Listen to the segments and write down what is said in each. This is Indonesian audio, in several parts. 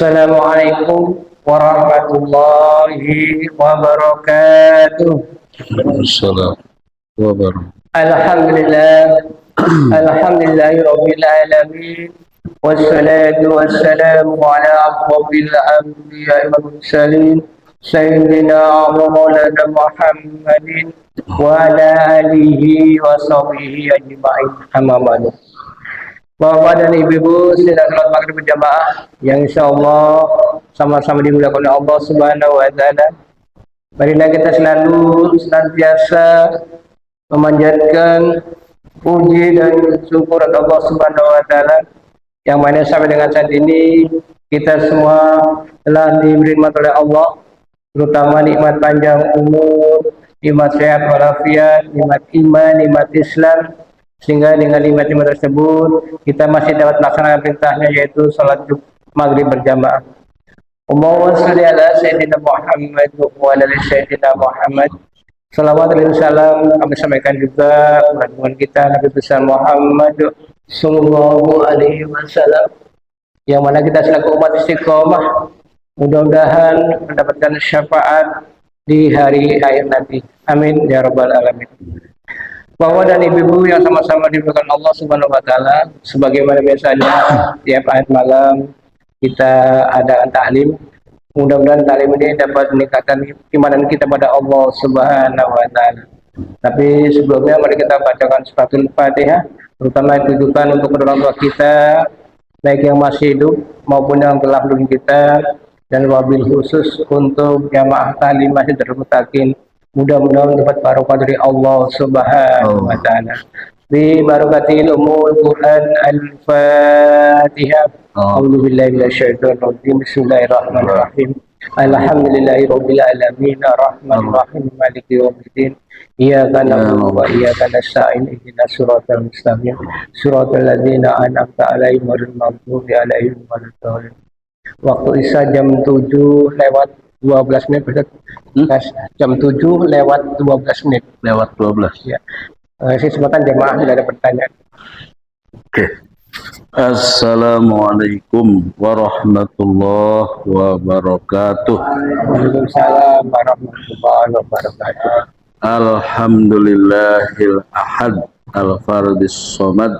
Assalamualaikum warahmatullahi wabarakatuh. Assalamualaikum wabarakatuh. Alhamdulillah, alhamdulillahirabbil alamin. Wassalatu wassalamu ala ashrafil anbiya'i wal mursalin sayyidina wa maulana Muhammadin wa ala alihi wa sahbihi ajma'in. Amma ba'du. Bapak dan ibu-ibu sedang salat maghrib berjamaah yang insyaallah sama-sama dimuliakan oleh Allah Subhanahu wa taala. Marilah kita selalu senantiasa memanjatkan puji dan syukur kepada Allah Subhanahu wa taala yang mana sampai dengan saat ini kita semua telah diberi nikmat oleh Allah, terutama nikmat panjang umur, nikmat sehat walafiat, nikmat iman, nikmat Islam, sehingga dengan nikmat-nikmat tersebut kita masih dapat melaksanakan perintahnya, yaitu salat maghrib berjamaah. Allahumma shalli ala sayyidina Muhammad wa ala sayyidina Muhammad. Salawat dan salam kami sampaikan juga kepada kita Nabi besar Muhammad sallallahu alaihi wasallam, yang mana kita selaku umat istiqomah mudah-mudahan mendapatkan syafaat di hari akhir nanti. Amin ya rabbal alamin. Bapak dan ibu-ibu yang sama-sama diberkahi Allah Subhanahu wa taala, sebagaimana biasanya tiap akhir malam kita adakan taklim. Mudah-mudahan taklim ini dapat meningkatkan keimanan kita pada Allah Subhanahu wa taala. Tapi sebelumnya mari kita bacakan suratul Fatihah, terutama tujuan untuk kedua orang tua kita, baik yang masih hidup maupun yang telah meninggal kita, dan wabil khusus untuk jamaah taklim masih termutakin. Mudah-mudahan dapat barokah dari Allah Subhanahu wa taala. Bi barakatil umul Quran Al-Fatihah. A'udzu billahi minasyaitonir rajim. Bismillahirrahmanirrahim. Alhamdulillahirabbil alamin arrahmanir rahim maliki yaumiddin. Iyyaka na'budu wa iyyaka nasta'in ihdinas siratal mustaqim. Siratal ladzina an'amta 'alaihim ghairil maghdubi 'alaihim waladdallin. Waktu Isya jam 7:12 menit. Jam 7 lewat 12 menit. Lewat 12. Ya. Kesempatan jemaah tidak ada pertanyaan. Oke. Assalamualaikum warahmatullahi wabarakatuh. Waalaikumsalam warahmatullahi wabarakatuh. Alhamdulillahil ahad al-fardis somad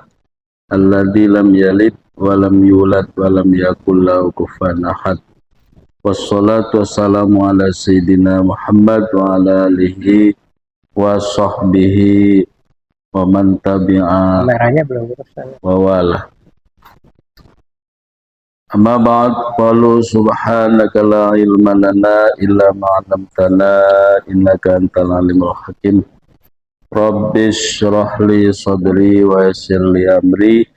alladzi lam yalid wa lam yulad wa lam yakul lahu kufuwan ahad. Wassalatu wassalamu ala sayyidina Muhammad wa ala alihi wa sahbihi wa man tabi'a wa wala. Amma ba'd, qalu subhanaka la ilma lana illa ma 'allamtana innaka antal alimul hakim. Rabbis shrah li sadri wa yassir li amri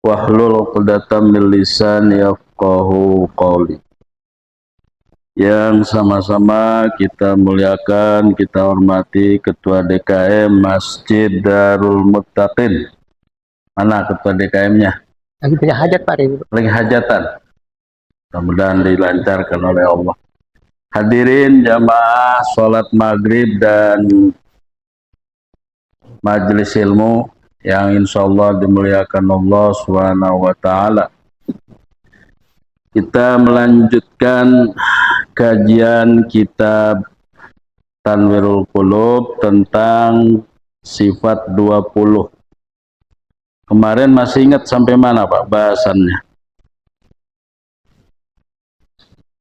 wahlul 'uqdatam min lisani yafqahu qawli. Yang sama-sama kita muliakan, kita hormati Ketua DKM Masjid Darul Muttaqin. Mana Ketua DKM-nya? Lagi punya hajat Pak Ibu. Lagi hajatan. Mudah-mudahan dilancarkan oleh Allah. Hadirin jamaah sholat maghrib dan majelis ilmu yang insya Allah dimuliakan Allah Subhanahu wa ta'ala. Kita melanjutkan kajian kitab Tanwirul Qulub tentang sifat 20. Kemarin masih ingat sampai mana Pak bahasannya?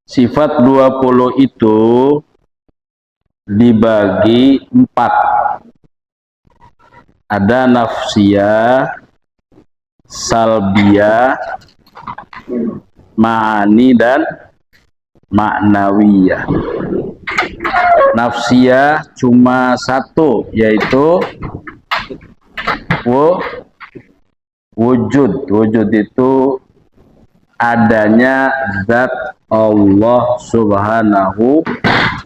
Sifat 20 itu dibagi 4. Ada nafsiyah, salbiyah, ma'ani dan ma'nawiyah. Nafsiyah cuma satu, yaitu wujud. Wujud itu adanya zat Allah Subhanahu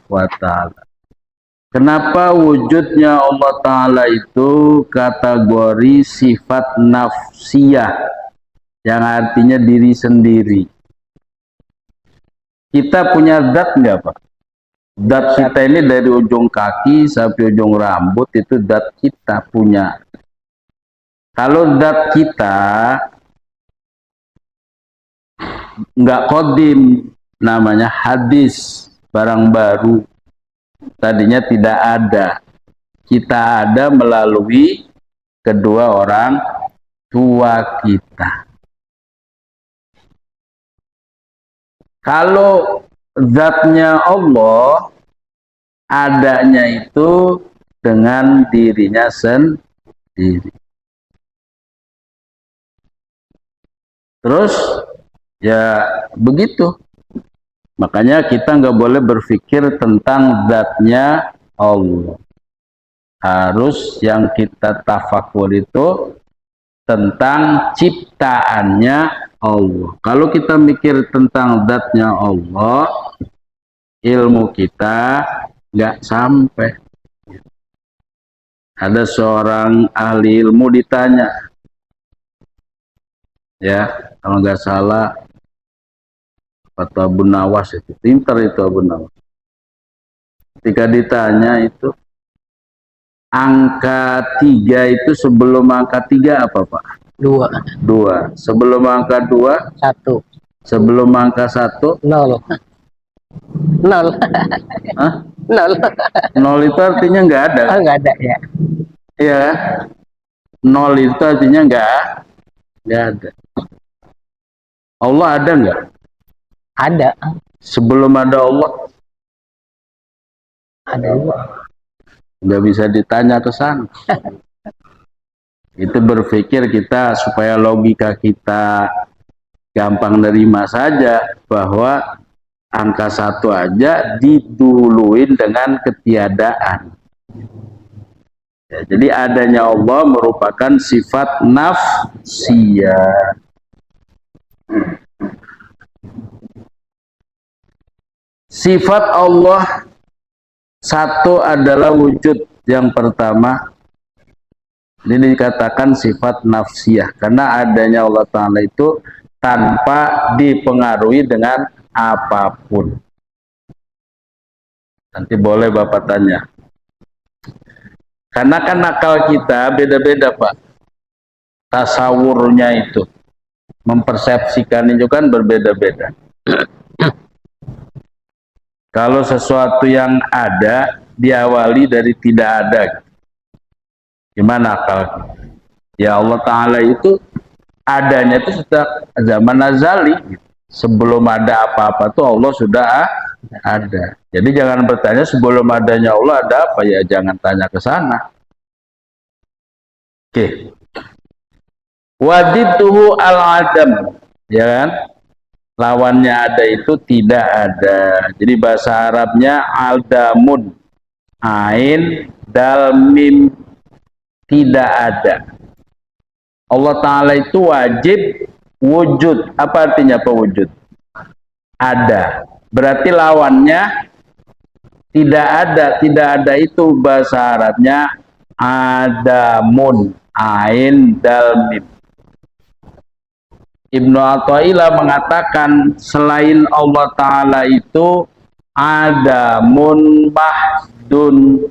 wa ta'ala. Kenapa wujudnya Allah Ta'ala itu kategori sifat nafsiyah, yang artinya diri sendiri? Kita punya zat enggak Pak? Zat kita ini dari ujung kaki sampai ujung rambut itu zat kita punya. Kalau zat kita nggak kodim, namanya hadis, barang baru. Tadinya tidak ada, kita ada melalui kedua orang tua kita. Kalau zatnya Allah, adanya itu dengan dirinya sendiri. Terus ya begitu. Makanya kita nggak boleh berpikir tentang zatnya Allah. Harus yang kita tafakur itu tentang ciptaannya Allah. Kalau kita mikir tentang zatnya Allah, ilmu kita nggak sampai. Ada seorang ahli ilmu ditanya, ya kalau nggak salah, kata Abu Nawas, itu pintar itu Abu Nawas. Ketika ditanya itu, angka 3 itu sebelum angka 3 apa Pak? 2. 2. Sebelum angka 2? 1. Sebelum angka 1? 0. 0. Hah? 0. 0 itu artinya nggak ada. Oh, nggak ada ya. Iya. 0 itu artinya nggak ada. Allah ada nggak? Ada. Sebelum ada Allah? Ada juga. Nggak bisa ditanya ke sana. Itu berpikir kita supaya logika kita gampang nerima saja bahwa angka 1 aja diduluin dengan ketiadaan. Ya, jadi adanya Allah merupakan sifat nafsiyah. Sifat Allah satu adalah wujud yang pertama. Ini dikatakan sifat nafsiyah karena adanya Allah Ta'ala itu tanpa dipengaruhi dengan apapun. Nanti boleh Bapak tanya. Karena kan akal kita beda-beda Pak. Tasawurnya itu, mempersepsikan itu kan berbeda-beda. Kalau sesuatu yang ada diawali dari tidak ada, gimana akal? Ya Allah Ta'ala itu adanya itu sudah zaman azali. Sebelum ada apa-apa tuh Allah sudah ada. Jadi jangan bertanya sebelum adanya Allah ada apa, ya jangan tanya ke sana. Oke. Wadidtuhu al-adam, ya kan? Lawannya ada itu tidak ada. Jadi bahasa Arabnya aldamun, ain dal mim, tidak ada. Allah Ta'ala itu wajib wujud. Apa artinya pewujud? Ada. Berarti lawannya tidak ada. Tidak ada itu bahasa Arabnya adamun, ain dal mim. Ibnu Athaillah mengatakan selain Allah Ta'ala itu adamun mahdun,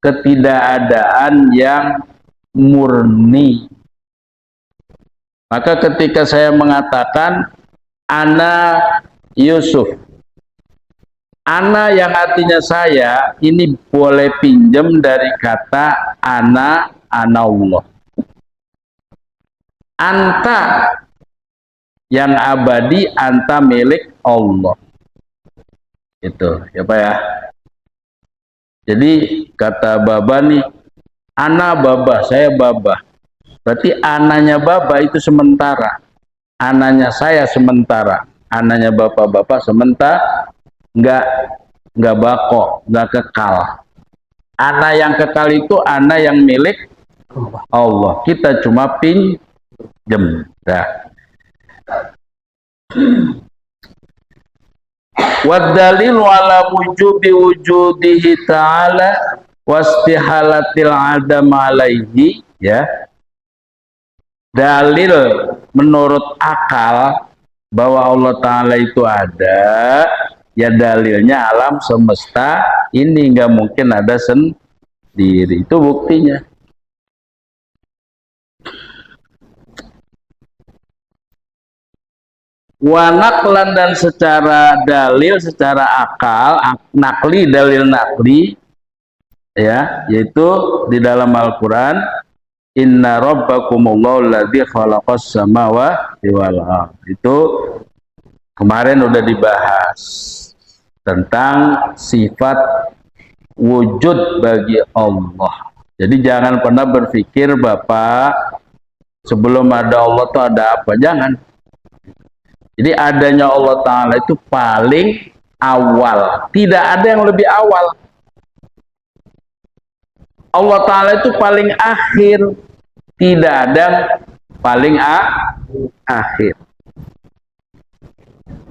ketidakadaan yang murni. Maka ketika saya mengatakan ana Yusuf, ana yang artinya saya, ini boleh pinjam dari kata ana Allah. Anta yang abadi, anta milik Allah. Itu ya Pak ya. Jadi kata Baba nih, ana Baba, saya Baba. Berarti ananya Baba itu sementara, ananya saya sementara, ananya bapak-bapak sementara, nggak bako, nggak kekal. Ana yang kekal itu ana yang milik Allah. Kita cuma pinjem. Dah. Wadalilu ala wujubi wujudihi ta'ala wastihalatil adam alaihi, ya. Dalil menurut akal bahwa Allah Ta'ala itu ada, ya dalilnya alam semesta ini nggak mungkin ada sendiri. Itu buktinya. wa naqlan dan secara dalil, secara akal, nakli, dalil nakli, ya, yaitu di dalam Al-Quran, inna rabbakumullahu alladzi khalaqas samawati wal ardh. Itu kemarin udah dibahas tentang sifat wujud bagi Allah. Jadi jangan pernah berpikir Bapak sebelum ada Allah tuh ada apa, jangan. Jadi adanya Allah Ta'ala itu paling awal, tidak ada yang lebih awal. Allah Ta'ala itu paling akhir, tidak ada yang paling akhir.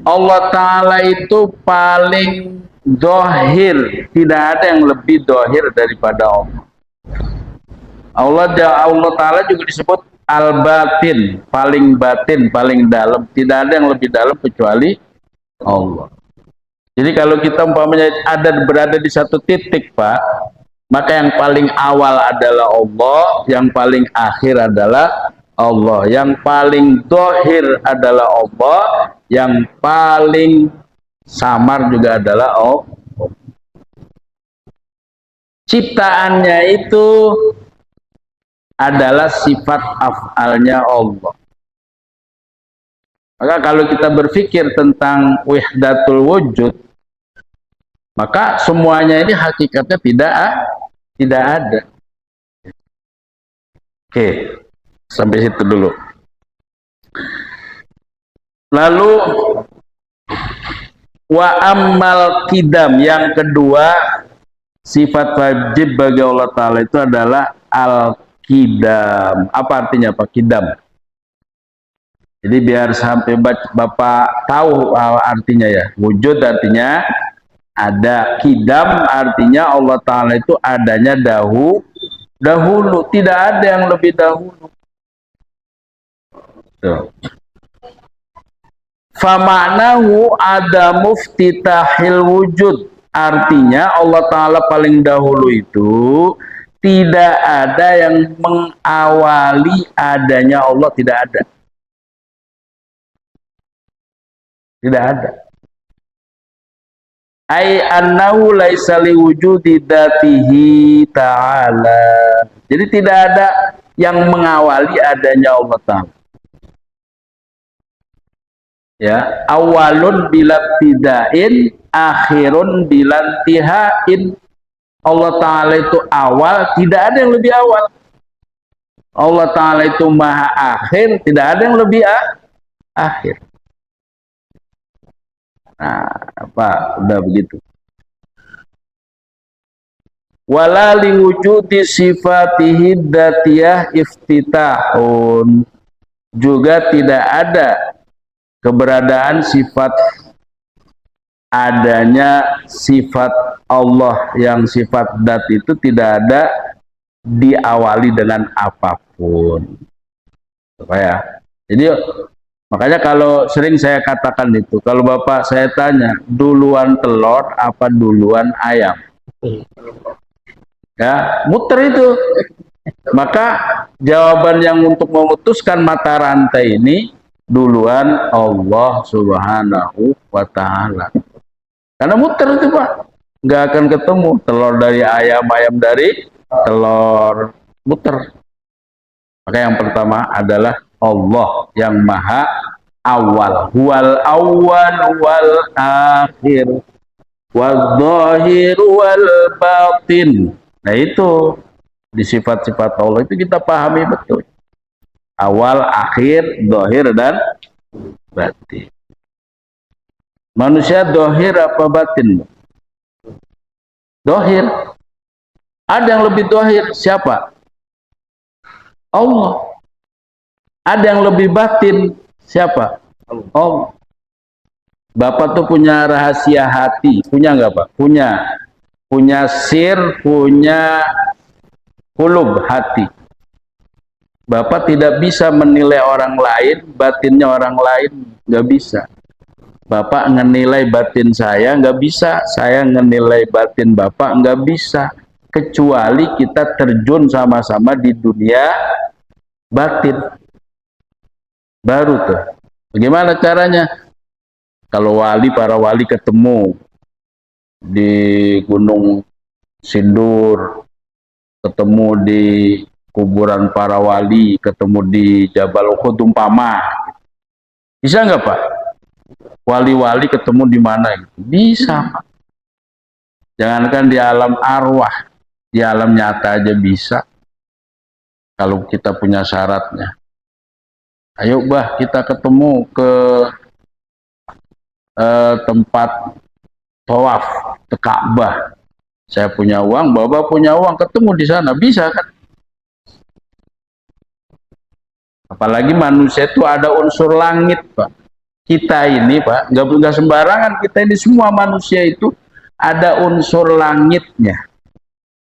Allah Ta'ala itu paling dohir, tidak ada yang lebih dohir daripada Allah. Allah Ta'ala juga disebut al-batin, paling batin, paling dalam. Tidak ada yang lebih dalam kecuali Allah. Jadi kalau kita umpamanya berada di satu titik, Pak, maka yang paling awal adalah Allah, yang paling akhir adalah Allah, yang paling dohir adalah Allah, yang paling samar juga adalah Allah. Ciptaannya itu adalah sifat af'alnya Allah. Maka kalau kita berpikir tentang wahdatul wujud, maka semuanya ini hakikatnya tidak ada. Oke, sampai situ dulu. Lalu wa ammal qidam, yang kedua sifat wajib bagi Allah Ta'ala itu adalah al-qidam. Apa artinya Pak qidam? Jadi biar sampai Bapak tahu artinya ya. Wujud artinya ada, qidam artinya Allah Ta'ala itu adanya dahulu, tidak ada yang lebih dahulu. Fama'nahu ada muftitahil wujud, artinya Allah Ta'ala paling dahulu itu tidak ada yang mengawali adanya Allah, tidak ada. Tidak ada. Ai annahu laisa liwujudi dzatihi ta'ala. Jadi tidak ada yang mengawali adanya Allah Ta'ala. Ya, awalun bilabtidain, akhirun bilantihain. Allah Ta'ala itu awal, tidak ada yang lebih awal. Allah Ta'ala itu maha akhir, tidak ada yang lebih akhir. Nah, apa? Udah begitu. Wala liwujudi sifatihi dzatiyah iftitahun. Juga tidak ada keberadaan sifat, adanya sifat Allah yang sifat dzat itu tidak ada diawali dengan apapun. Supaya. Jadi makanya kalau sering saya katakan itu, kalau Bapak saya tanya, duluan telur apa duluan ayam? Ya, muter itu. Maka jawaban yang untuk memutuskan mata rantai ini, duluan Allah Subhanahu wa Ta'ala. Karena muter itu Pak, nggak akan ketemu telur dari ayam, ayam dari telur, muter. Maka yang pertama adalah Allah yang maha awal, huwal awal wal akhir wal zahir wal batin. Nah itu di sifat-sifat Allah itu kita pahami betul, awal, akhir, zahir dan batin. Manusia zahir apa batin? Zahir. Ada yang lebih zahir, siapa? Allah. Ada yang lebih batin, siapa? Allah. Bapak tuh punya rahasia hati, punya nggak Pak? Punya. Punya sir, punya kulub, hati. Bapak tidak bisa menilai orang lain, batinnya orang lain, nggak bisa. Bapak menilai batin saya, nggak bisa. Saya menilai batin Bapak, nggak bisa. Kecuali kita terjun sama-sama di dunia batin. Baru tuh Bagaimana caranya? Kalau para wali ketemu di Gunung Sindur, ketemu di kuburan para wali, ketemu di Jabal Uhud umpama. Bisa nggak Pak? Wali-wali ketemu di mana? Bisa Pak. Jangankan di alam arwah, di alam nyata aja bisa. Kalau kita punya syaratnya. Ayo bah kita ketemu ke tempat tawaf, ke Ka'bah. Saya punya uang, Bapak punya uang, ketemu di sana, bisa kan? Apalagi manusia itu ada unsur langit, Pak. Kita ini, Pak, nggak sembarangan. Kita ini semua manusia itu ada unsur langitnya.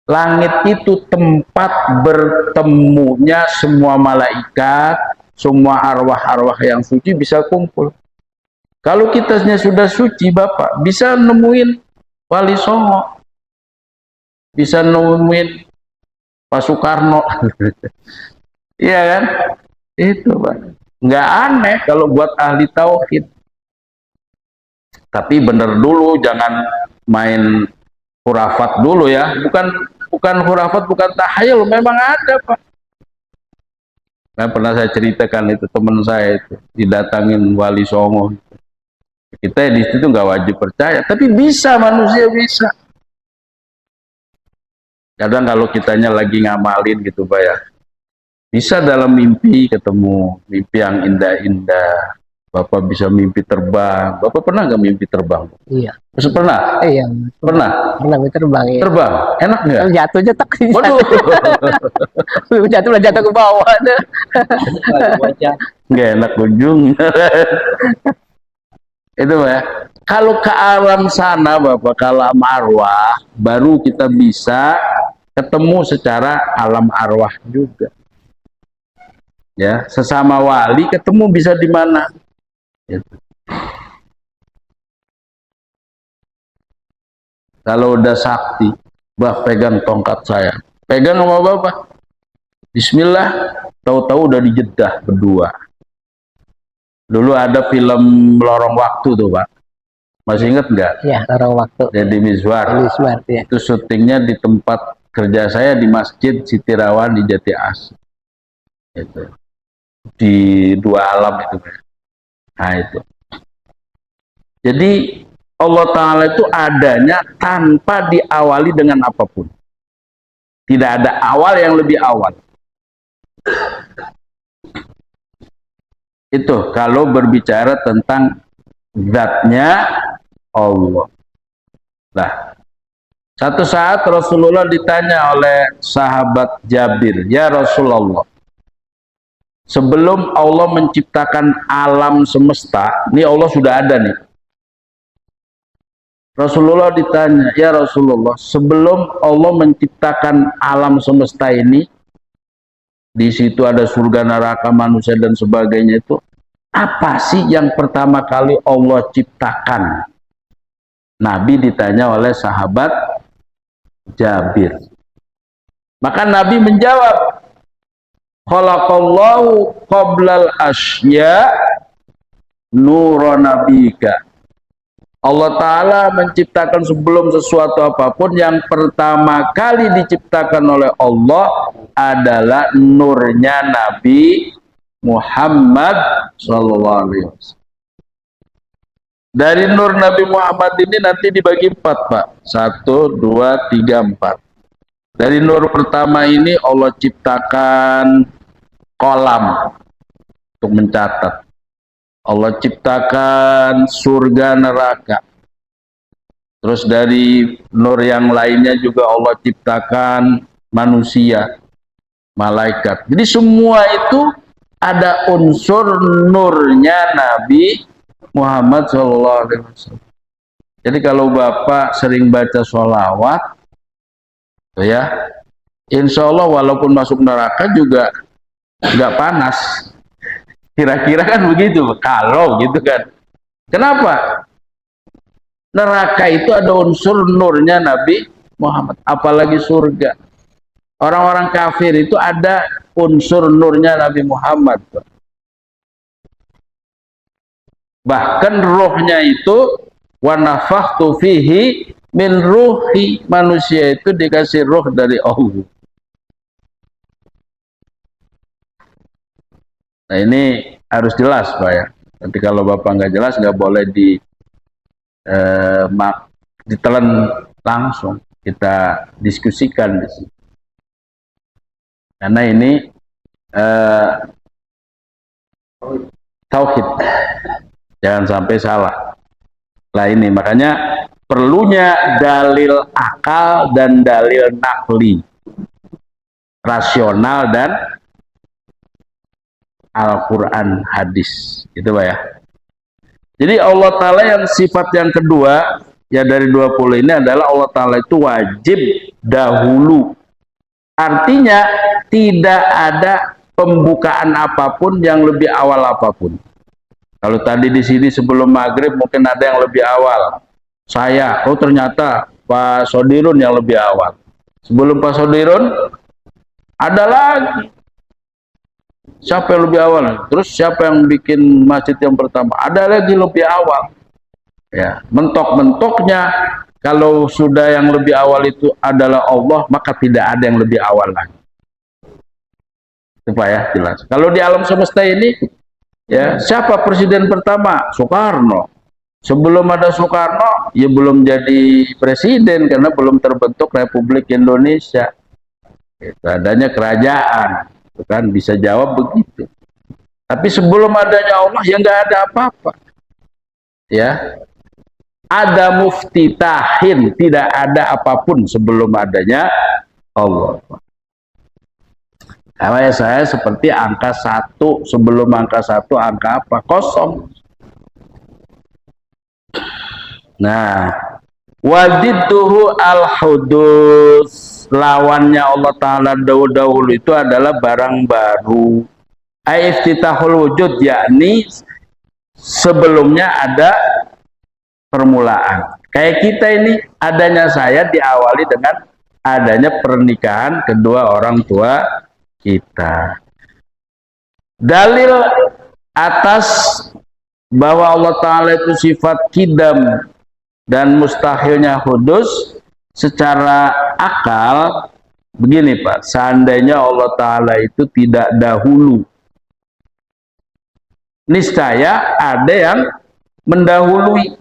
Langit itu tempat bertemunya semua malaikat, semua arwah-arwah yang suci bisa kumpul. Kalau kitanya sudah suci, Bapak, bisa nemuin Wali Songo, bisa nemuin Pak Soekarno. Iya kan? Itu Pak. Nggak aneh kalau buat ahli tauhid. Tapi bener dulu, jangan main khurafat dulu ya. Bukan khurafat, bukan tahayul, memang ada Pak. Nah, pernah saya ceritakan itu, teman saya itu didatangin Wali Songo. Kita di situ nggak wajib percaya, tapi bisa, manusia bisa. Kadang kalau kitanya lagi ngamalin gitu Pak ya, bisa dalam mimpi ketemu mimpi yang indah-indah. Bapak bisa mimpi terbang. Bapak pernah nggak mimpi terbang? Iya. Maksud pernah? Iya. Pernah? Pernah terbang ya. Terbang? Enak nggak? Jatuh jetak. Waduh. jatuh ke bawah. Nggak enak ujung. Itu ya. Kalau ke alam sana Bapak, ke alam arwah, baru kita bisa ketemu secara alam arwah juga. Ya, sesama wali ketemu bisa di mana? Gitu. Kalau udah sakti, bah pegang tongkat saya, pegang sama Bapak. Bismillah, tahu-tahu udah dijedah berdua. Dulu ada film Lorong Waktu tuh Pak, masih inget nggak? Ya, Lorong Waktu. Deddy Mizwar. Ya. Itu syutingnya di tempat kerja saya di Masjid Siti Rawan di Jati Asih. Itu di dua alam itu. Nah itu. Jadi Allah Ta'ala itu adanya tanpa diawali dengan apapun. Tidak ada awal yang lebih awal. Itu kalau berbicara tentang zatnya Allah. Nah, satu saat Rasulullah ditanya oleh sahabat Jabir, ya Rasulullah, sebelum Allah menciptakan alam semesta, ini Allah sudah ada nih. Rasulullah ditanya, ya Rasulullah, sebelum Allah menciptakan alam semesta ini, di situ ada surga, neraka, manusia dan sebagainya, itu apa sih yang pertama kali Allah ciptakan? Nabi ditanya oleh sahabat Jabir. Maka Nabi menjawab, khalaqallahu qablal asya nura nabika. Allah Ta'ala menciptakan sebelum sesuatu apapun, yang pertama kali diciptakan oleh Allah adalah nurnya Nabi Muhammad SAW. Dari nur Nabi Muhammad ini nanti dibagi 4 Pak. 1, 2, 3, 4. Dari nur pertama ini Allah ciptakan kolam untuk mencatat. Allah ciptakan surga neraka. Terus dari nur yang lainnya juga Allah ciptakan manusia, malaikat. Jadi semua itu ada unsur nurnya Nabi Muhammad SAW. Jadi kalau Bapak sering baca sholawat, ya, insya Allah walaupun masuk neraka juga nggak panas. Kira-kira kan begitu, kalau gitu kan. Kenapa? Neraka itu ada unsur nurnya Nabi Muhammad, apalagi surga. Orang-orang kafir itu ada unsur nurnya Nabi Muhammad. Bahkan rohnya itu wa nafakhtu fihi min ruhi, manusia itu dikasih roh dari Allah. Nah ini harus jelas Pak ya. Nanti kalau Bapak nggak jelas nggak boleh ditelan langsung, kita diskusikan di sini. Karena ini tauhid, jangan sampai salah. Nah ini makanya perlunya dalil akal dan dalil nakli, rasional dan Al-Quran hadis, gitu Pak ya. Jadi Allah Ta'ala yang sifat yang kedua ya dari 20 ini adalah Allah Ta'ala itu wajib dahulu. Artinya tidak ada pembukaan apapun yang lebih awal apapun. Kalau tadi di sini sebelum maghrib mungkin ada yang lebih awal. Saya, oh ternyata Pak Sodirun yang lebih awal. Sebelum Pak Sodirun ada lagi. Siapa yang lebih awal? Terus siapa yang bikin masjid yang pertama? Ada lagi lebih awal. Ya, mentok-mentoknya kalau sudah yang lebih awal itu adalah Allah, maka tidak ada yang lebih awal lagi. Itu Pak ya, jelas. Kalau di alam semesta ini, ya siapa presiden pertama? Soekarno. Sebelum ada Soekarno, ya belum jadi presiden karena belum terbentuk Republik Indonesia. Itu adanya kerajaan. Kan bisa jawab begitu. Tapi sebelum adanya Allah ya nggak ada apa-apa. Ya, ada muftitahin, tidak ada apapun sebelum adanya Allah. Karena ya saya seperti angka 1, sebelum angka 1 angka apa? Kosong. Nah, wadidduhu al-hudus, lawannya Allah Ta'ala dahulu itu adalah barang baru. Iftitahul wujud, yakni sebelumnya ada permulaan. Kayak kita ini, adanya saya diawali dengan adanya pernikahan kedua orang tua kita. Dalil atas bahwa Allah Ta'ala itu sifat kidam dan mustahilnya hudus secara akal begini Pak, seandainya Allah Ta'ala itu tidak dahulu, niscaya ada yang mendahului.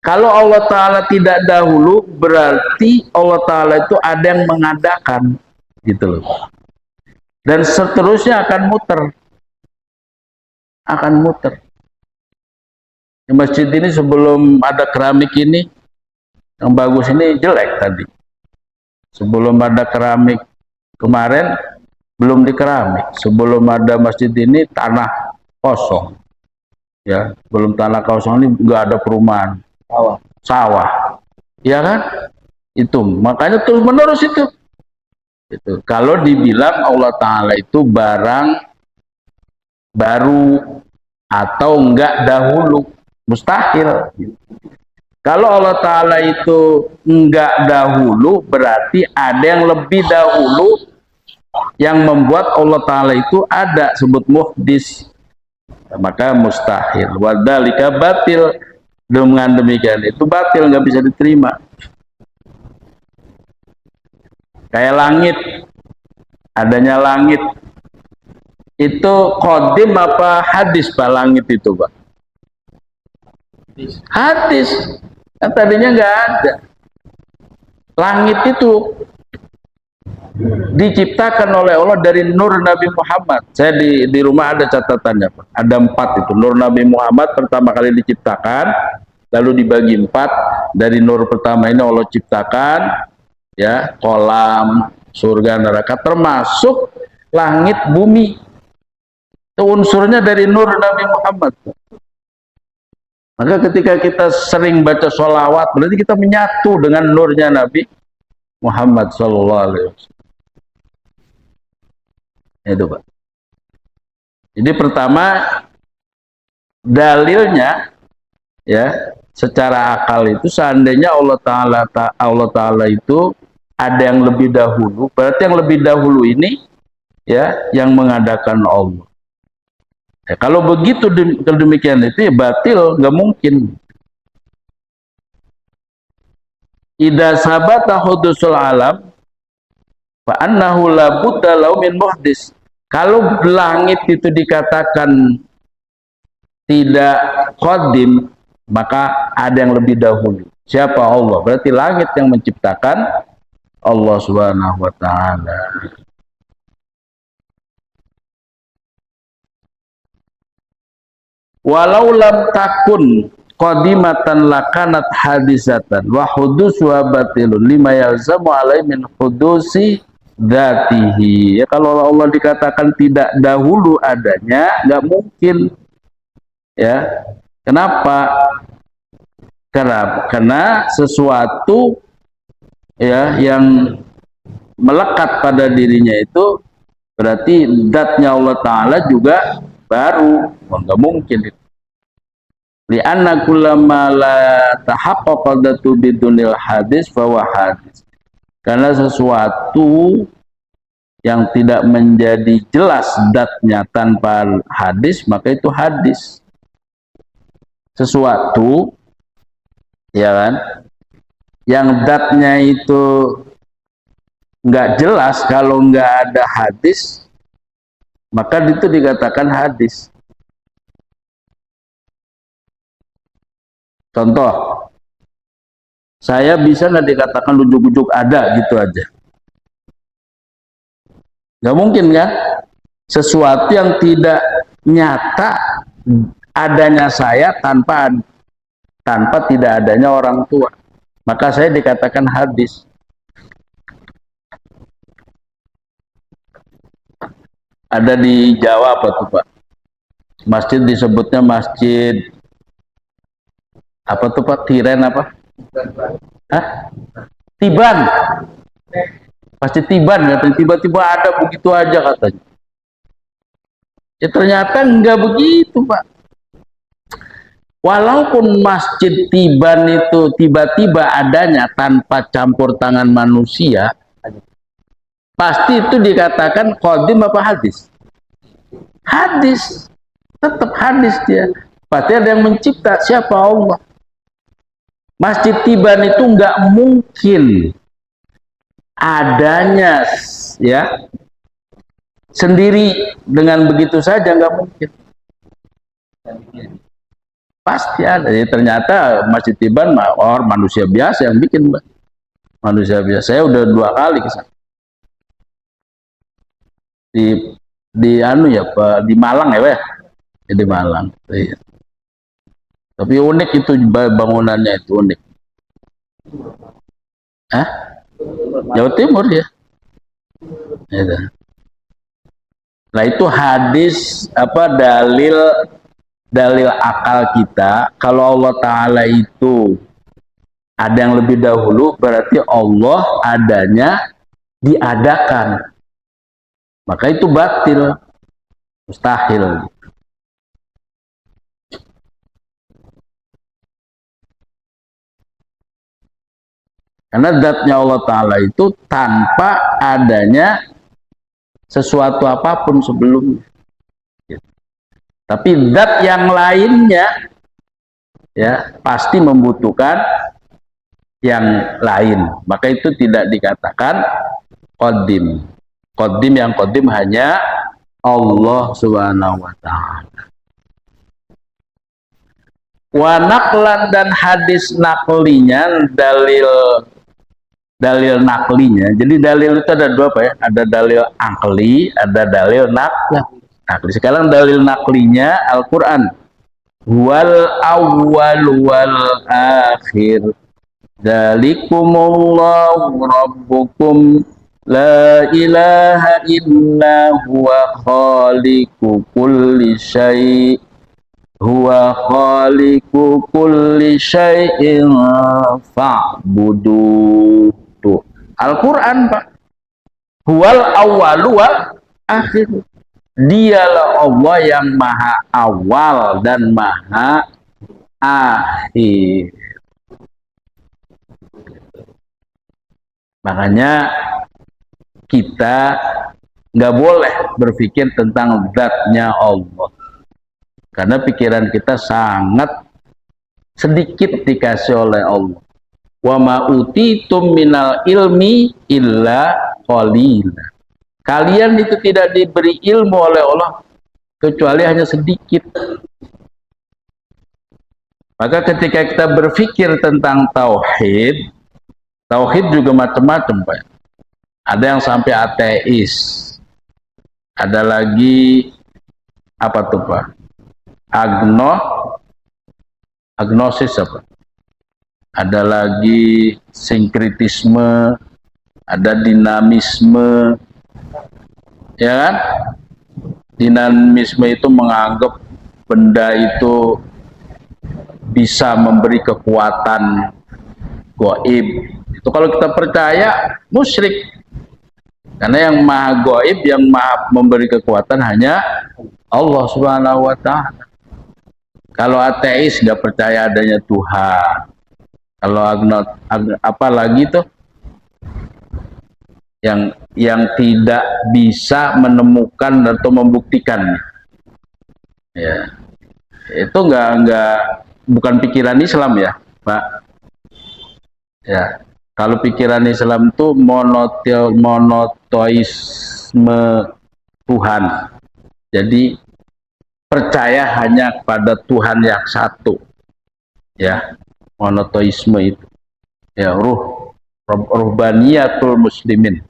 Kalau Allah Ta'ala tidak dahulu, berarti Allah Ta'ala itu ada yang mengadakan, gitu loh. Dan seterusnya akan muter. Akan muter. Di masjid ini sebelum ada keramik ini, yang bagus ini jelek tadi. Sebelum ada keramik kemarin, belum dikeramik. Sebelum ada masjid ini, tanah kosong. Ya, belum tanah kosong ini nggak ada perumahan. Sawah. Ya kan? Itu. Makanya terus menerus itu. Itu. Kalau dibilang Allah Ta'ala itu barang baru atau enggak dahulu, mustahil. Kalau Allah Ta'ala itu enggak dahulu, berarti ada yang lebih dahulu yang membuat Allah Ta'ala itu ada, sebut muhdis, maka mustahil. Wadzalika batil, dengan demikian itu batil, nggak bisa diterima. Kayak langit, adanya langit itu qadim apa hadis Pak? Langit itu Pak hadis, kan tadinya nggak ada. Langit itu diciptakan oleh Allah dari nur Nabi Muhammad. Saya di rumah ada catatannya Pak, ada 4 itu. Nur Nabi Muhammad pertama kali diciptakan, lalu dibagi 4. Dari nur pertama ini Allah ciptakan, ya, kolam, surga, neraka, termasuk langit, bumi. Itu unsurnya dari nur Nabi Muhammad. Maka ketika kita sering baca sholawat, berarti kita menyatu dengan nurnya Nabi Muhammad Sallallahu Alaihi Wasallam. Itu Pak. Jadi pertama dalilnya, ya, secara akal itu seandainya Allah Ta'ala itu ada yang lebih dahulu, berarti yang lebih dahulu ini ya yang mengadakan Allah. Ya, kalau begitu demikian itu ya batil, nggak mungkin. Idza sabata hudusul alam fa annahu la budda lahu min muhdis. Kalau langit itu dikatakan tidak qadim, maka ada yang lebih dahulu. Siapa? Allah. Berarti langit yang menciptakan Allah Subhanahu wa taala. Walau lam takun qadimatan lakanat hadisatan wa hudusuha batilun lima yalzamu alai min hudusi dzatihi. Ya, kalau Allah dikatakan tidak dahulu adanya, nggak mungkin. Ya. Kenapa? Karena sesuatu ya yang melekat pada dirinya itu berarti zatnya Allah Ta'ala juga baru. Nggak mungkin. Li'anna kullama la tahaqqaqa dzatu bidunil hadis bahwa hadis. Karena sesuatu yang tidak menjadi jelas zatnya tanpa hadis, maka itu hadis. Sesuatu ya kan yang zatnya itu nggak jelas, kalau nggak ada hadis maka itu dikatakan hadis. Contoh, saya bisa nggak dikatakan ujuk-ujuk ada gitu aja? Nggak mungkin kan? Sesuatu yang tidak nyata adanya saya tanpa tidak adanya orang tua, maka saya dikatakan hadis. Ada di Jawa apa tuh Pak? Masjid disebutnya masjid apa tuh Pak? Tiren apa? Hah? Tiban. Pasti Tiban katanya. Tiba-tiba ada begitu aja katanya. Ya ternyata enggak begitu Pak. Walaupun masjid Tiban itu tiba-tiba adanya tanpa campur tangan manusia, pasti itu dikatakan qadim apa hadis? Hadis. Tetap hadis dia. Pasti ada yang mencipta. Siapa? Allah. Masjid Tiban itu nggak mungkin adanya ya sendiri dengan begitu saja, nggak mungkin. Pasti ada. Ya, ternyata Masjid Tiban manusia biasa yang bikin, Mbak. Manusia biasa. Saya udah 2 kali ke sana. Di anu ya Pak, di Malang ya Pak. Ya, di Malang. Iya. Tapi unik itu bangunannya, itu unik. Hah? Jawa Timur ya. Gitu. Nah itu hadis apa dalil akal kita. Kalau Allah Ta'ala itu ada yang lebih dahulu, berarti Allah adanya diadakan. Maka itu batil, mustahil. Karena zatnya Allah Ta'ala itu tanpa adanya sesuatu apapun sebelumnya. Tapi zat yang lainnya ya pasti membutuhkan yang lain. Maka itu tidak dikatakan qadim. Qadim yang qadim hanya Allah Subhanahu wa Ta'ala. Wa naqlan, dan hadis naklinya, dalil naklinya. Jadi dalil itu ada 2 Pak ya. Ada dalil akli, ada dalil nakli. Sekarang dalil naklinya Al-Qur'an. Wal awwal wal akhir. Dzalikumullahu rabbukum la ilaha illa huwa khaliqu kulli syai'. Huwa khaliqu kulli syai'in fa'budu. Tuh, Al-Qur'an Pak. Huwal awwalu wal akhir. Dialah Allah yang maha awal dan maha akhir. Makanya kita nggak boleh berpikir tentang zatnya Allah, karena pikiran kita sangat sedikit dikasih oleh Allah. Wa ma utitum minal ilmi illa qalila. Kalian itu tidak diberi ilmu oleh Allah kecuali hanya sedikit. Maka ketika kita berpikir tentang tauhid, tauhid juga macam-macam, Pak. Ada yang sampai ateis. Ada lagi apa tuh, Pak? Agnosis apa? Ada lagi sinkritisme, ada dinamisme, ya kan? Dinamisme itu menganggap benda itu bisa memberi kekuatan gaib. Itu kalau kita percaya musyrik, karena yang maha gaib, yang maha memberi kekuatan hanya Allah Subhanahu wa Ta'ala. Kalau ateis nggak percaya adanya Tuhan. Kalau apa lagi tuh yang tidak bisa menemukan atau membuktikan, ya itu bukan pikiran Islam ya, Pak. Ya, kalau pikiran Islam tuh monoteisme Tuhan. Jadi percaya hanya kepada Tuhan yang satu, ya, monoteisme itu, ya, ruhbaniyatul muslimin.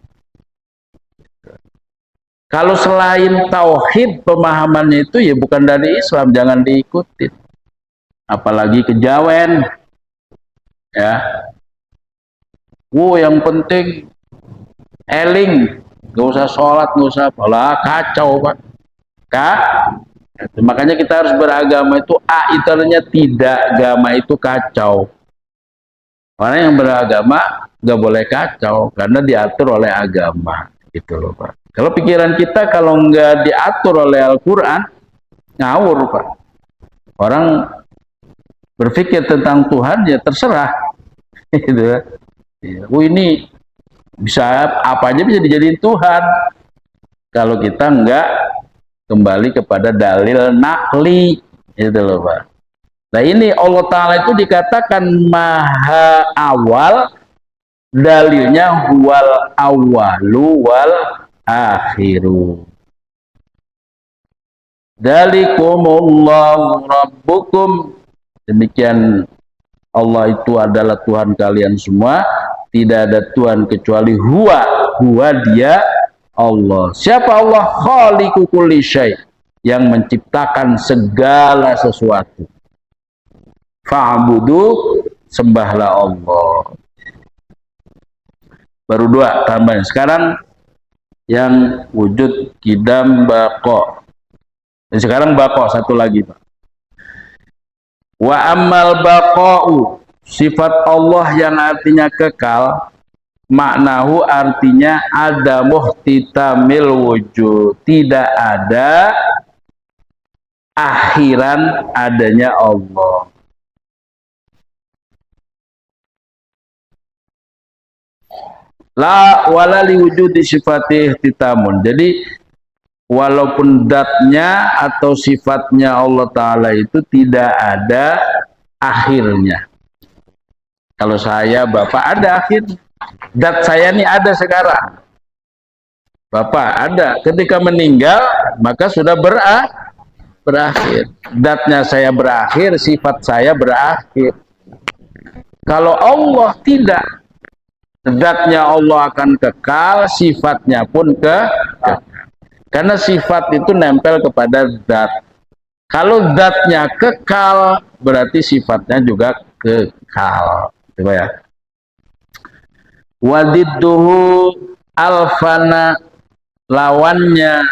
Kalau selain tauhid pemahamannya itu ya bukan dari Islam, jangan diikuti. Apalagi kejawen, ya. Yang penting eling, gak usah sholat, gak usah apalah, kacau, Pak. Makanya kita harus beragama itu itu artinya tidak, agama itu kacau. Orang yang beragama nggak boleh kacau karena diatur oleh agama, gitu loh, Pak. Kalau pikiran kita kalau nggak diatur oleh Al-Quran, ngawur, Pak. Orang berpikir tentang Tuhan ya terserah, gitu. Ini bisa apa aja bisa dijadiin Tuhan kalau kita nggak kembali kepada dalil nakli, gitu loh, Pak. Nah ini Allah Ta'ala itu dikatakan maha awal, dalilnya huwal awalu wal akhiru. Dzalikumullahu rabbukum, demikian Allah itu adalah Tuhan kalian semua, tidak ada Tuhan kecuali huwa dia Allah. Siapa Allah? Khaliqu kulli syai', yang menciptakan segala sesuatu. Fa'budu, sembahlah Allah. Baru dua tambahan. Sekarang yang wujud kidam baqo. Dan sekarang baqo satu lagi, Pak. Wa ammal baqa'u, sifat Allah yang artinya kekal, maknahu artinya ada muhtitamil wujud, tidak ada akhiran adanya Allah. La wala liwujudi sifati ihtitamun. Jadi walaupun datnya atau sifatnya Allah Ta'ala itu tidak ada akhirnya. Kalau saya, Bapak, ada akhir. Dat saya ini ada sekarang. Bapak ada. Ketika meninggal, maka sudah berakhir. Datnya saya berakhir, sifat saya berakhir. Kalau Allah tidak, zatnya Allah akan kekal, sifatnya pun kekal. Karena sifat itu nempel kepada zat. Kalau zatnya kekal, berarti sifatnya juga kekal. Coba ya. Wadidduhu alfana, lawannya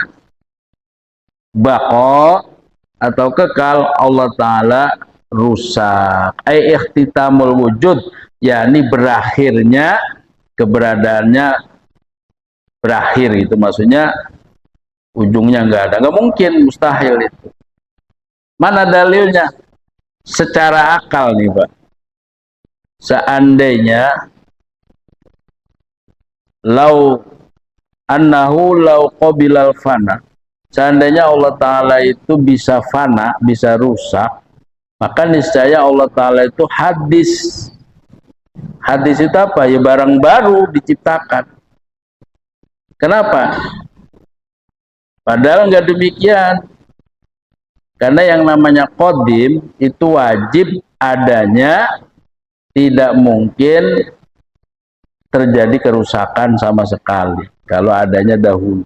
baqo atau kekal, Allah Ta'ala rusak. Ikhtitamul wujud, yakni berakhirnya, keberadaannya berakhir, itu maksudnya ujungnya nggak ada, nggak mungkin, mustahil itu. Mana dalilnya? Secara akal nih, Pak. Seandainya lau annahu law qabilal fana, seandainya Allah Ta'ala itu bisa fana, bisa rusak, maka niscaya Allah Ta'ala itu hadis. Hadis itu apa? Ya barang baru diciptakan. Kenapa? Padahal nggak demikian. Karena yang namanya qadim itu wajib adanya, tidak mungkin terjadi kerusakan sama sekali kalau adanya dahulu.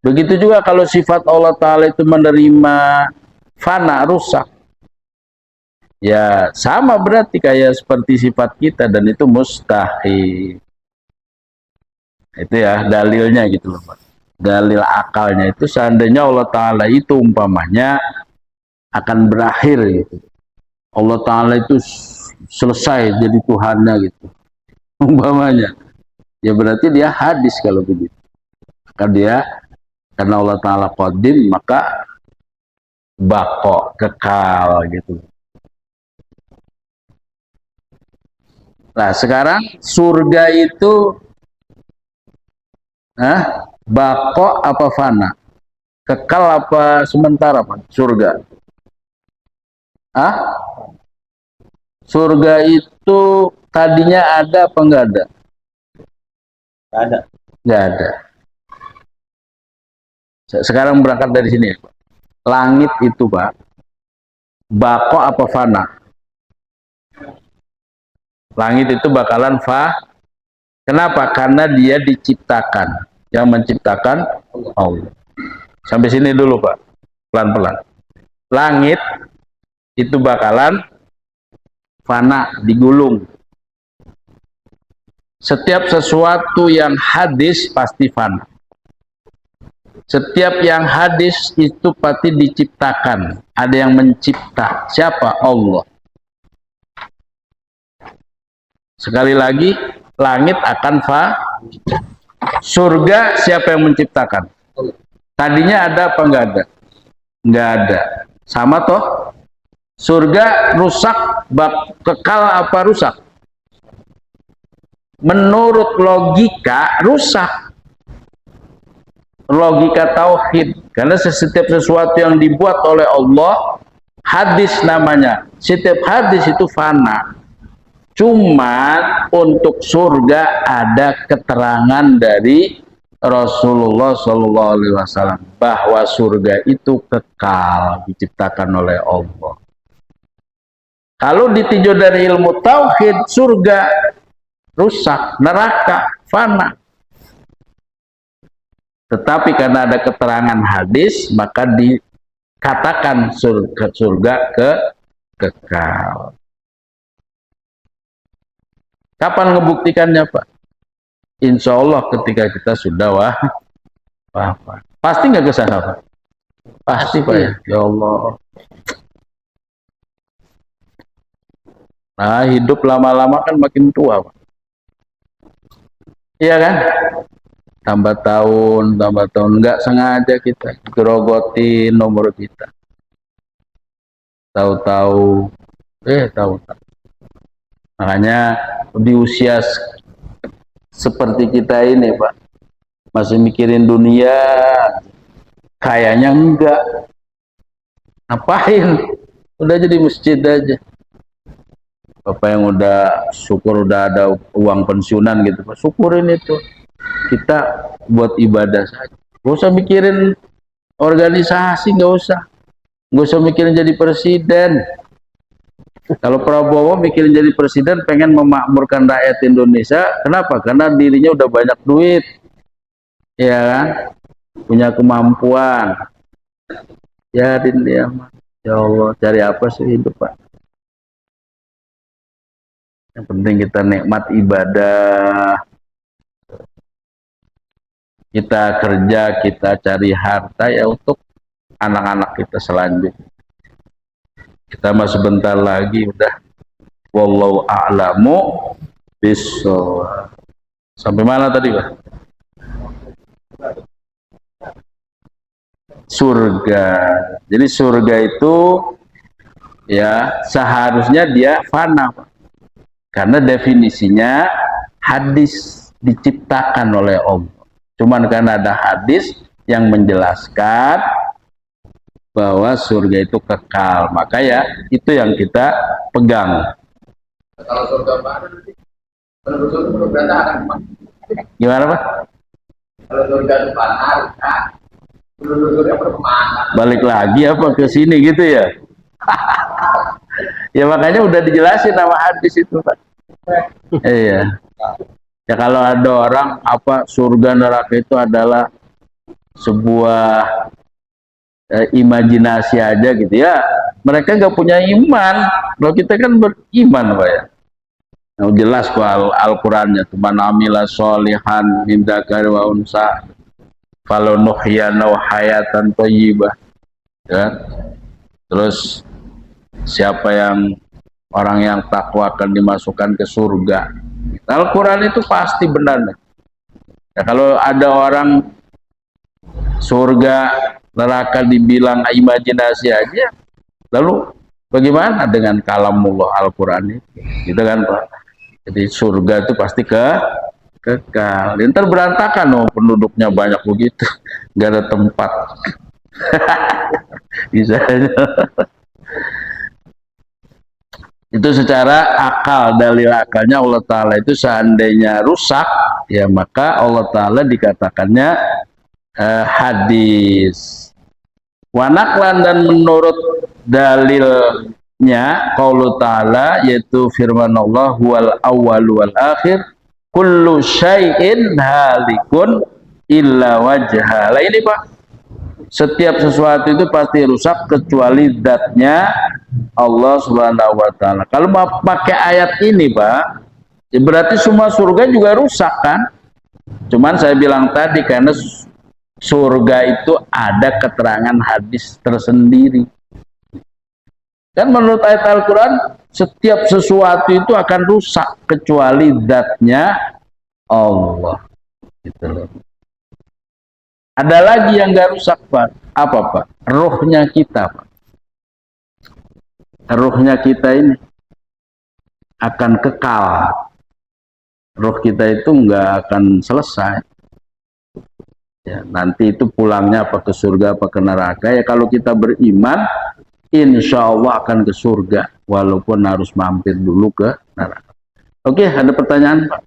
Begitu juga kalau sifat Allah Ta'ala itu menerima fana, rusak, ya sama berarti kayak seperti sifat kita, dan itu mustahil. Itu ya dalilnya gitu loh Pak. Dalil akalnya itu seandainya Allah Ta'ala itu umpamanya akan berakhir gitu, Allah Ta'ala itu selesai jadi Tuhannya gitu umpamanya, ya berarti dia hadis kalau begitu. Maka dia, karena Allah Ta'ala qadim, maka bako, kekal gitu. Nah sekarang surga itu bako apa fana? Kekal apa sementara Pak? Surga. Surga itu tadinya ada apa enggak ada? Nggak ada. Enggak ada. Sekarang berangkat dari sini. Langit itu Pak, bako apa fana? Langit itu bakalan Kenapa? Karena dia diciptakan. Yang menciptakan Allah. Sampai sini dulu Pak, pelan-pelan. Langit itu bakalan fana, digulung. Setiap sesuatu yang hadis pasti fana. Setiap yang hadis itu pasti diciptakan. Ada yang mencipta. Siapa? Allah. Sekali lagi, langit akan surga siapa yang menciptakan? Tadinya ada apa enggak ada? Enggak ada. Sama toh? Surga rusak, kekal apa rusak? Menurut logika rusak. Logika tauhid. Karena setiap sesuatu yang dibuat oleh Allah, hadis namanya. Setiap hadis itu fana. Cuman untuk surga ada keterangan dari Rasulullah SAW bahwa surga itu kekal, diciptakan oleh Allah. Kalau ditinjau dari ilmu tauhid, surga rusak, neraka fana. Tetapi karena ada keterangan hadis, maka dikatakan surga kekal. Kapan ngebuktikannya Pak? Insya Allah ketika kita sudah wafat. Pasti nggak ke sana Pak? Pasti Pak ya. Ya Allah. Nah hidup lama-lama kan makin tua Pak. Iya kan? Tambah tahun, nggak sengaja kita gerogotin nomor kita. Tahu-tahu, tahu-tahu. Makanya di usia seperti kita ini Pak, masih mikirin dunia, kayaknya enggak. Ngapain? Udah jadi masjid aja. Bapak yang udah syukur udah ada uang pensiunan gitu Pak, syukurin itu. Kita buat ibadah saja. Gak usah mikirin organisasi, gak usah mikirin jadi presiden. Kalau Prabowo mikirin jadi presiden, pengen memakmurkan rakyat Indonesia. Kenapa? Karena dirinya udah banyak duit, ya kan? Punya kemampuan. Ya dia, ya Allah, cari apa sih hidup Pak? Yang penting kita nikmat ibadah. Kita kerja, kita cari harta ya untuk anak-anak kita selanjutnya. Kita masih sebentar lagi udah. Wallahu a'lamu bishawab. Sampai mana tadi Pak? Surga. Jadi surga itu ya seharusnya dia fana Pak. Karena definisinya hadis. diciptakan oleh Allah. Cuman karena ada hadis yang menjelaskan bahwa surga itu kekal, maka ya itu yang kita pegang. Kalau surga mana nanti? Kalau surga berarti akan Gimana Pak? kalau surga itu panas, kan? Surga berkemana? Balik lagi apa ke sini gitu ya? Ya makanya udah dijelasin nama hadis itu Pak. Iya. Ya kalau ada orang apa surga neraka itu adalah sebuah imajinasi aja gitu ya, mereka nggak punya iman. Kalau kita kan beriman Pak ya. Nah, jelas kok Al-Qur'annya, man amila sholihan min dzakari wa unsa falanuhyana hayatan thayyibah. Ya. Terus siapa yang orang yang takwa akan dimasukkan ke surga. Al-Quran itu pasti benar. Ya, kalau ada orang surga neraka dibilang imajinasi aja, lalu bagaimana dengan kalamullah Al-Quran itu? Gitu kan Pak? Jadi surga itu pasti kekal. Ntar berantakan penduduknya banyak begitu, nggak ada tempat. Bisa aja. Itu secara akal, dalil akalnya Allah Ta'ala itu seandainya rusak, ya maka Allah Ta'ala dikatakannya hadis. Wanaklan, dan menurut dalilnya qaulu Ta'ala, yaitu firman Allah, huwal awwal wal akhir kullu syai'in halikun illa wajha. Lah ini Pak, setiap sesuatu itu pasti rusak kecuali zatnya Allah Subhanahu wa Ta'ala. Kalau mau pakai ayat ini Pak, ya berarti semua surga juga rusak kan? Cuman saya bilang tadi karena surga itu ada keterangan hadis tersendiri. Kan menurut ayat Al-Quran, setiap sesuatu itu akan rusak kecuali zatnya Allah. Gitu loh. Ada lagi yang gak rusak Pak. Apa Pak? Ruhnya kita Pak. Ruhnya kita ini akan kekal. Ruh kita itu nggak akan selesai. Ya, nanti itu pulangnya apa ke surga apa ke neraka. Ya kalau kita beriman, insya Allah akan ke surga. Walaupun harus mampir dulu ke neraka. Oke, ada pertanyaan Pak?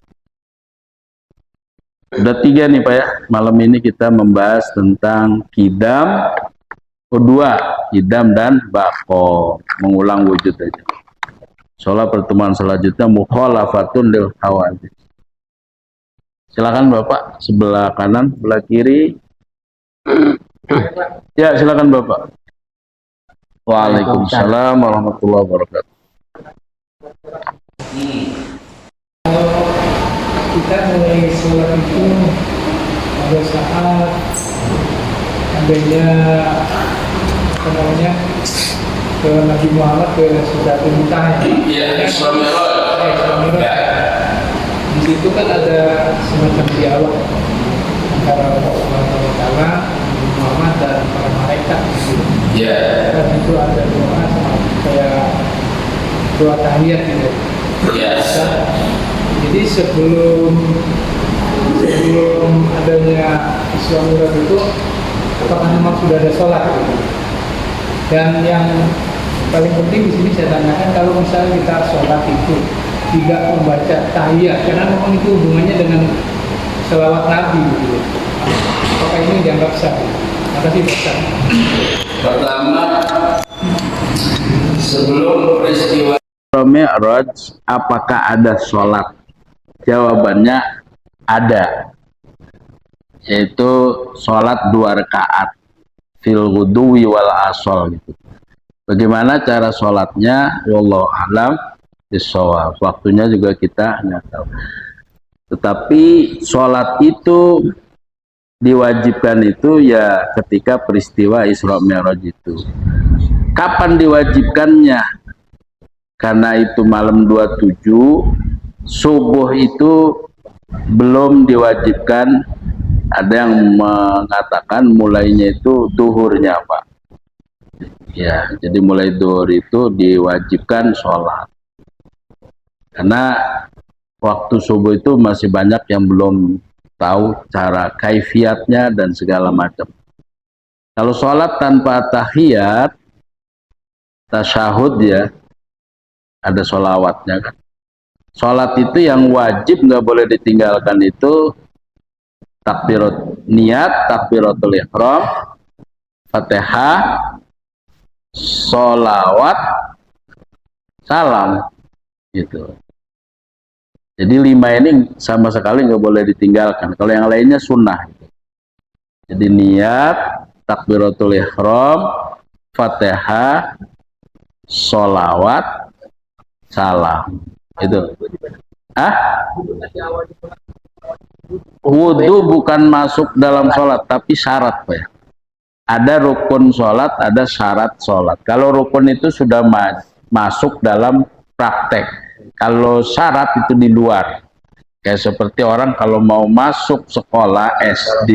Udah 3 nih Pak ya. Malam ini kita membahas tentang kidam. Kedua, idam dan bako, mengulang wujud aja. Soal pertemuan selanjutnya mukhalafatun lil hawadits. Silakan Bapak, sebelah kanan, sebelah kiri. Ya, silakan Bapak. Waalaikumsalam warahmatullahi wabarakatuh. Kita mulai sholat itu pada saat adanya ke Nabi Muhammad ke Sidratul Muntaha. Iya, Isra Mi'raj. Di situ kan ada semacam dialog antara Allah Subhanahu wa Ta'ala, Nabi Muhammad dan para malaikat. Iya. Dan itu ada doa kayak doa tahiyat gitu. Iya. Jadi sebelum adanya Isra Mi'raj itu, apakah memang sudah ada sholat? Dan yang paling penting di sini saya tanyakan, kalau misalnya kita sholat itu tidak membaca tahiyat, karena memang itu hubungannya dengan selawat Nabi, gitu. Apakah ini dianggap sah? Makasih Pak Ustaz. Pertama, sebelum peristiwa Mi'raj, apakah ada sholat? Jawabannya ada, yaitu sholat 2 rakaat fil ghuduwi wal asal gitu. Bagaimana cara sholatnya? Wallahu a'lam bishawab. Waktunya juga kita nggak tahu. Tetapi sholat itu diwajibkan itu ya ketika peristiwa Isra Mi'raj itu. Kapan diwajibkannya? Karena itu malam 27, subuh itu belum diwajibkan. Ada yang mengatakan mulainya itu duhurnya Pak. Ya, jadi mulai duhur itu diwajibkan sholat. Karena waktu subuh itu masih banyak yang belum tahu cara kaifiatnya dan segala macam. Kalau sholat tanpa tahiyat, tasyahud ya, ada sholawatnya kan. Sholat itu yang wajib nggak boleh ditinggalkan itu takbiratul ihram, Fatihah, sholawat, salam gitu. Jadi 5 ini sama sekali nggak boleh ditinggalkan. Kalau yang lainnya sunnah. Jadi niat, takbiratul ihram, Fatihah, sholawat, salam. Itu. Wudhu bukan masuk dalam sholat, tapi syarat, Pak ya. Ada rukun sholat, ada syarat sholat. Kalau rukun itu sudah masuk dalam praktek. Kalau syarat itu di luar. Kayak seperti orang kalau mau masuk sekolah SD,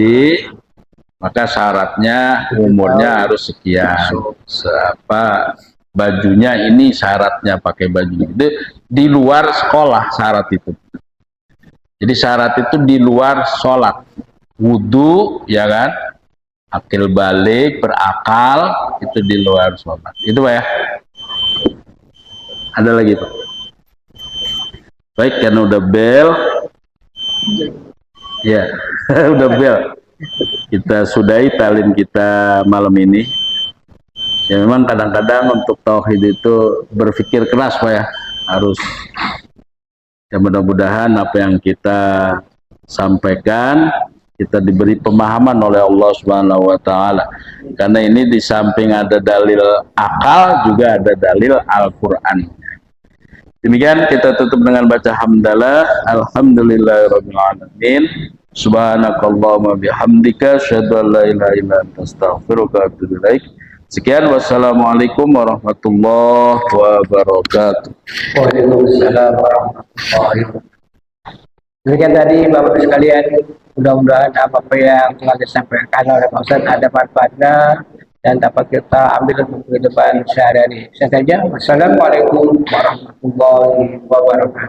maka syaratnya umurnya harus sekian. Bajunya ini syaratnya pakai baju itu di luar sekolah syarat itu. Jadi syarat itu di luar sholat. Wudhu, ya kan? Akil balik, berakal, itu di luar sholat. Itu Pak ya. Ada lagi Pak? Baik, karena udah bel. Ya, udah bel. Kita sudahi talim kita malam ini. Ya memang kadang-kadang untuk tauhid itu berpikir keras Pak ya. Harus. Ya mudah-mudahan apa yang kita sampaikan kita diberi pemahaman oleh Allah Subhanahu wa taala. Karena ini di samping ada dalil akal juga ada dalil Al-Qur'an. Demikian kita tutup dengan baca hamdalah. Alhamdulillahirabbil alamin. Subhanakallahumma bihamdika asyhadu an la ilaha illa anta astaghfiruka wa atubu ilaik. Sekian, wassalamualaikum warahmatullahi wabarakatuh. Waalaikumsalam warahmatullahi wabarakatuh. Demikian tadi Bapak-Ibu sekalian, mudah-mudahan apa yang telah disampaikan oleh Pak Ustadz ada manfaatnya dan dapat kita ambil untuk kehidupan sehari-hari. Saya saja, wassalamualaikum warahmatullahi wabarakatuh.